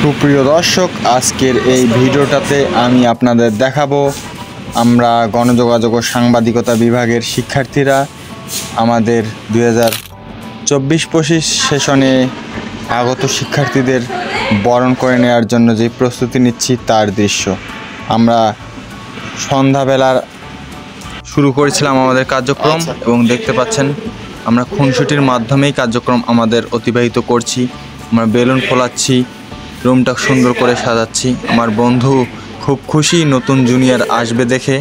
সুপ্রিয় দর্শক, আজকের এই ভিডিওটাতে আমি আপনাদের দেখাবো আমরা গণযোগাযোগ ও সাংবাদিকতা বিভাগের শিক্ষার্থীরা আমাদের 2024-25 সেশনে আগত শিক্ষার্থীদের বরণ করে নেওয়ার জন্য যে প্রস্তুতি নিচ্ছি তার দৃশ্য। আমরা সন্ধ্যাবেলার শুরু করেছিলাম আমাদের কার্যক্রম এবং দেখতে পাচ্ছেন আমরা খুনসুটির মাধ্যমেই কার্যক্রম আমাদের অতিবাহিত করছি। আমরা বেলুন ফোলাচ্ছি, রুমটা সুন্দর করে সাজাচ্ছি। আমার বন্ধু খুব খুশি নতুন জুনিয়র আসবে দেখে।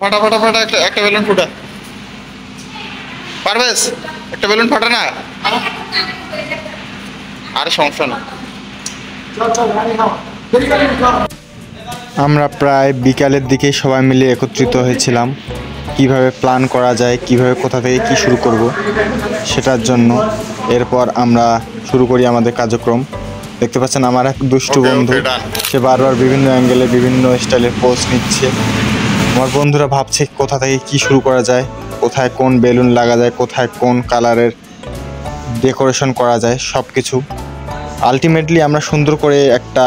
ফাটা ফাটা ফাটা একটা বেলুন ফুটা পারবেস, একটা বেলুন ফাটা না, আরে সমস্যা না। আমরা প্রায় বিকালের দিকে সবাই মিলে একত্রিত হয়েছিলাম কিভাবে প্ল্যান করা যায়, কিভাবে কোথা থেকে কি শুরু করব সেটার জন্য। এরপর আমরা শুরু করি আমাদের কার্যক্রম। দেখতে পাচ্ছেন আমার এক দুষ্টু বন্ধু, সে বারবার বিভিন্ন অ্যাঙ্গেলে বিভিন্ন স্টাইলের পোজ নিচ্ছে। আমার বন্ধুরা ভাবছে কোথা থেকে কি শুরু করা যায়, কোথায় কোন বেলুন লাগা যায়, কোথায় কোন কালারের ডেকোরেশন করা যায়, সব কিছু। আলটিমেটলি আমরা সুন্দর করে একটা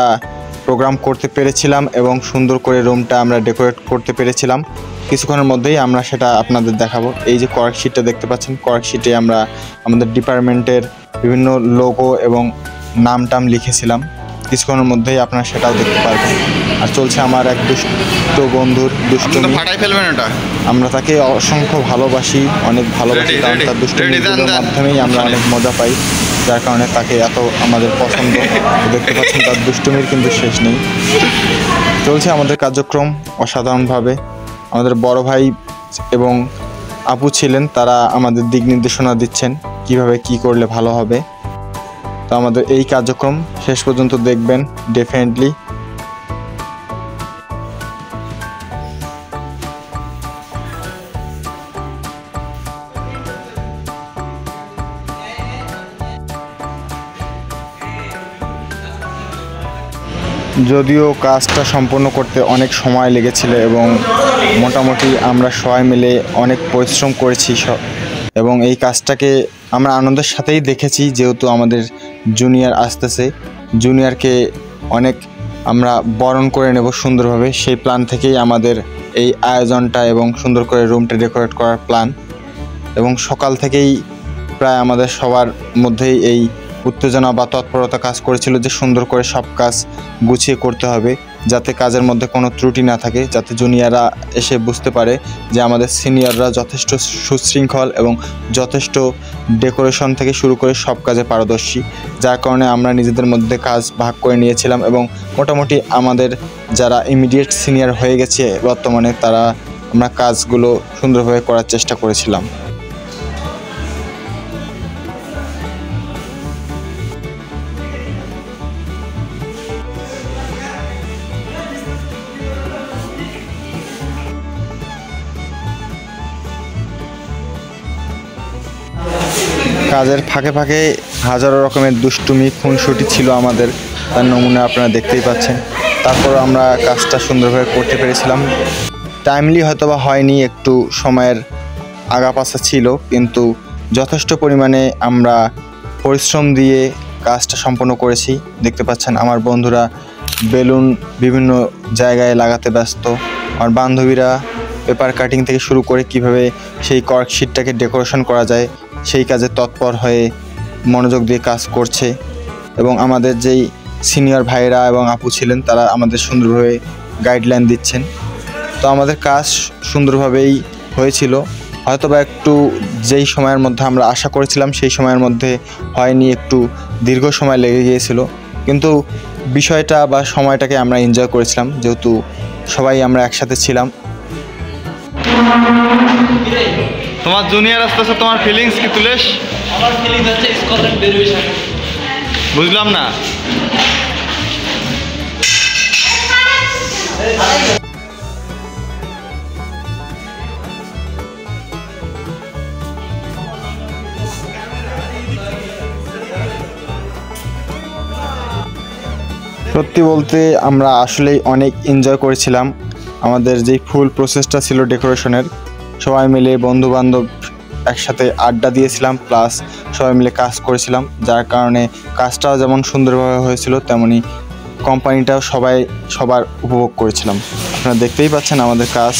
প্রোগ্রাম করতে পেরেছিলাম এবং সুন্দর করে রুমটা আমরা ডেকোরেট করতে পেরেছিলাম। কিছুক্ষণের মধ্যেই আমরা সেটা আপনাদের দেখাবো। এই যে কয়েক শিটটা দেখতে পাচ্ছেন, কয়েক শিটে আমরা আমাদের ডিপার্টমেন্টের বিভিন্ন লোগো এবং নাম টাম লিখেছিলাম। কিছুক্ষণের মধ্যেই আপনারা সেটাও দেখতে পারবেন। আর চলছে আমার এক দুষ্ট বন্ধুর দুষ্টুমি। আমরা তাকে অসংখ্য ভালোবাসি, অনেক ভালোবাসি, কারণ তার দুষ্টুমির মাধ্যমেই আমরা অনেক মজা পাই, যার কারণে তাকে এত আমাদের পছন্দ। দেখতে পাচ্ছেন তার দুষ্টুমির কিন্তু শেষ নেই। চলছে আমাদের কার্যক্রম অসাধারণভাবে। আমাদের বড় ভাই এবং আপু ছিলেন, তারা আমাদের দিক নির্দেশনা দিচ্ছেন কিভাবে কি করলে ভালো হবে। তো আমাদের এই কার্যক্রম শেষ পর্যন্ত দেখবেন ডেফিনেটলি। যদিও কাজটা সম্পন্ন করতে অনেক সময় লেগেছিল এবং মোটামুটি আমরা সবাই মিলে অনেক পরিশ্রম করেছি এবং এই কাজটাকে আমরা আনন্দের সাথেই দেখেছি। যেহেতু আমাদের জুনিয়র আসতেছে, জুনিয়রকে অনেক আমরা বরণ করে নেব সুন্দরভাবে, সেই প্ল্যান থেকেই আমাদের এই আয়োজনটা এবং সুন্দর করে রুমটা ডেকোরেট করার প্ল্যান। এবং সকাল থেকেই প্রায় আমাদের সবার মধ্যেই এই উত্তেজনা বা তৎপরতা কাজ করেছিল যে সুন্দর করে সব কাজ গুছিয়ে করতে হবে, যাতে কাজের মধ্যে কোনো ত্রুটি না থাকে, যাতে জুনিয়ররা এসে বুঝতে পারে যে আমাদের সিনিয়ররা যথেষ্ট সুশৃঙ্খল এবং যথেষ্ট ডেকোরেশন থেকে শুরু করে সব কাজে পারদর্শী। যার কারণে আমরা নিজেদের মধ্যে কাজ ভাগ করে নিয়েছিলাম এবং মোটামুটি আমাদের যারা ইমিডিয়েট সিনিয়র হয়ে গেছে বর্তমানে, তারা আমরা কাজগুলো সুন্দরভাবে করার চেষ্টা করেছিলাম। কাজের ফাঁকে ফাঁকে হাজারো রকমের দুষ্টুমি খুনসুটি ছিল আমাদের, তার নমুনা আপনারা দেখতেই পাচ্ছেন। তারপর আমরা কাজটা সুন্দরভাবে করতে পেরেছিলাম। টাইমলি হয়তো বা হয়নি, একটু সময়ের আগাপাছা ছিল, কিন্তু যথেষ্ট পরিমাণে আমরা পরিশ্রম দিয়ে কাজটা সম্পন্ন করেছি। দেখতে পাচ্ছেন আমার বন্ধুরা বেলুন বিভিন্ন জায়গায় লাগাতে ব্যস্ত, আমার বান্ধবীরা পেপার কাটিং থেকে শুরু করে কিভাবে সেই কর্ক শিটটাকে ডেকোরেশন করা যায় সেই কাজে তৎপর হয়ে মনোযোগ দিয়ে কাজ করছে। এবং আমাদের যেই সিনিয়র ভাইরা এবং আপু ছিলেন, তারা আমাদের সুন্দরভাবে গাইডলাইন দিচ্ছেন। তো আমাদের কাজ সুন্দরভাবেই হয়েছিল। হয়তোবা একটু যেই সময়ের মধ্যে আমরা আশা করেছিলাম সেই সময়ের মধ্যে হয়নি, একটু দীর্ঘ সময় লেগে গিয়েছিল, কিন্তু বিষয়টা বা সময়টাকে আমরা এনজয় করেছিলাম, যেহেতু সবাই আমরা একসাথে ছিলাম। তোমার জুনিয়র আসতেছে, তোমার ফিলিংস কি তুলেশ? আমার ফিলিংস হচ্ছে স্কটল্যান্ড বের হইছে। বুঝলাম না। সত্যি বলতে আমরা আসলেই অনেক এনজয় করেছিলাম। আমাদের যেই ফুল প্রসেসটা ছিল ডেকোরেশনের, সবাই মিলে বন্ধুবান্ধব একসাথে আড্ডা দিয়েছিলাম, প্লাস সবাই মিলে কাজ করেছিলাম, যার কারণে কাজটাও যেমন সুন্দরভাবে হয়েছিল তেমনি কোম্পানিটাও সবার উপভোগ করেছিলাম। আপনারা দেখতেই পাচ্ছেন আমাদের কাজ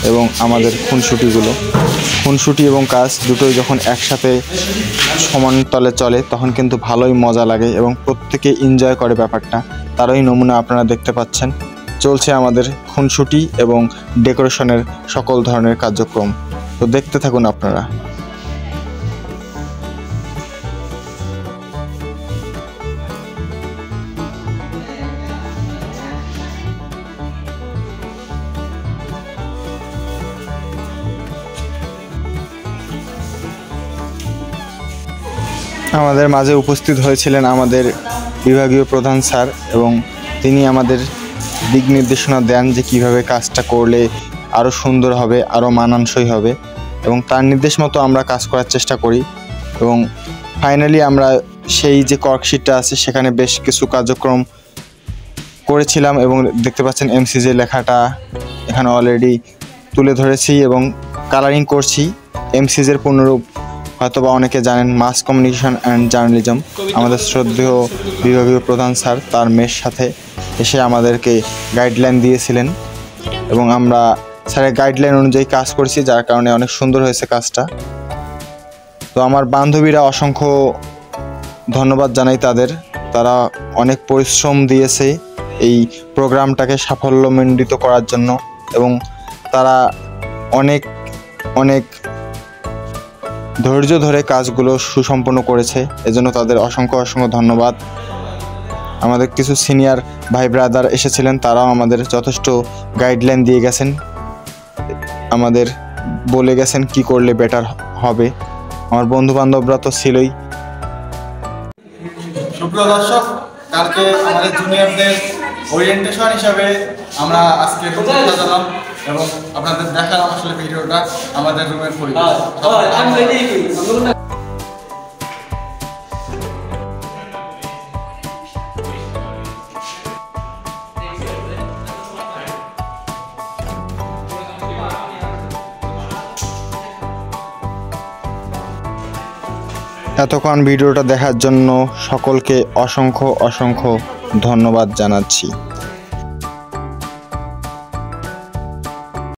এবং আমাদের খুনসুটি এবং কাজ দুটোই যখন একসাথে সমান তলে চলে তখন কিন্তু ভালোই মজা লাগে এবং প্রত্যেকে এনজয় করে ব্যাপারটা। তারই নমুনা আপনারা দেখতে পাচ্ছেন। চলছে আমাদের খুনসুটি এবং ডেকোরেশনের সকল ধরনের কার্যক্রম। তো দেখতে থাকুন আপনারা। আমাদের মাঝে উপস্থিত হয়েছিলেন আমাদের বিভাগীয় প্রধান স্যার এবং তিনি আমাদের দিক নির্দেশনা দেন যে কিভাবে কাজটা করলে আরও সুন্দর হবে, আরও মানানসই হবে এবং তার নির্দেশ মতো আমরা কাজ করার চেষ্টা করি। এবং ফাইনালি আমরা সেই যে কর্কশিটটা আছে সেখানে বেশ কিছু কার্যক্রম করেছিলাম এবং দেখতে পাচ্ছেন এমসিজে লেখাটা এখানে অলরেডি তুলে ধরেছি এবং কালারিং করছি। এমসিজের পূর্ণরূপ হয়তোবা অনেকে জানেন, মাস কমিউনিকেশন অ্যান্ড জার্নালিজম। আমাদের শ্রদ্ধেয় বিভাগীয় প্রধান স্যার তার মেয়ের সাথে এসে আমাদেরকে গাইডলাইন দিয়েছিলেন এবং আমরা স্যারের গাইডলাইন অনুযায়ী কাজ করছি, যার কারণে অনেক সুন্দর হয়েছে কাজটা। তো আমার বান্ধবীরা অসংখ্য ধন্যবাদ জানাই তাদের, তারা অনেক পরিশ্রম দিয়েছে এই প্রোগ্রামটাকে সাফল্যমণ্ডিত করার জন্য এবং তারা অনেক অনেক ধৈর্য ধরে কাজগুলো সুসম্পন্ন করেছে, এজন্য তাদের অসংখ্য ধন্যবাদ। আমাদের কিছু সিনিয়র ভাই ব্রাদার এসেছিলেন, তারাও আমাদের যথেষ্ট গাইডলাইন দিয়ে গেছেন, আমাদের বলে গেছেন কি করলে বেটার হবে। আমার বন্ধু বান্ধবরা তো ছিলই। সুপ্রিয় দর্শক, কালকে আমাদের জুনিয়রদের ওরিয়েন্টেশন হিসাবে আমরা আজকে রুমে সাজালাম এবং আপনাদের দেখালাম আসলে ভিডিওটা আমাদের রুমের পরিবেশ। এতক্ষণ ভিডিওটা দেখার জন্য সকলকে অসংখ্য ধন্যবাদ জানাচ্ছি।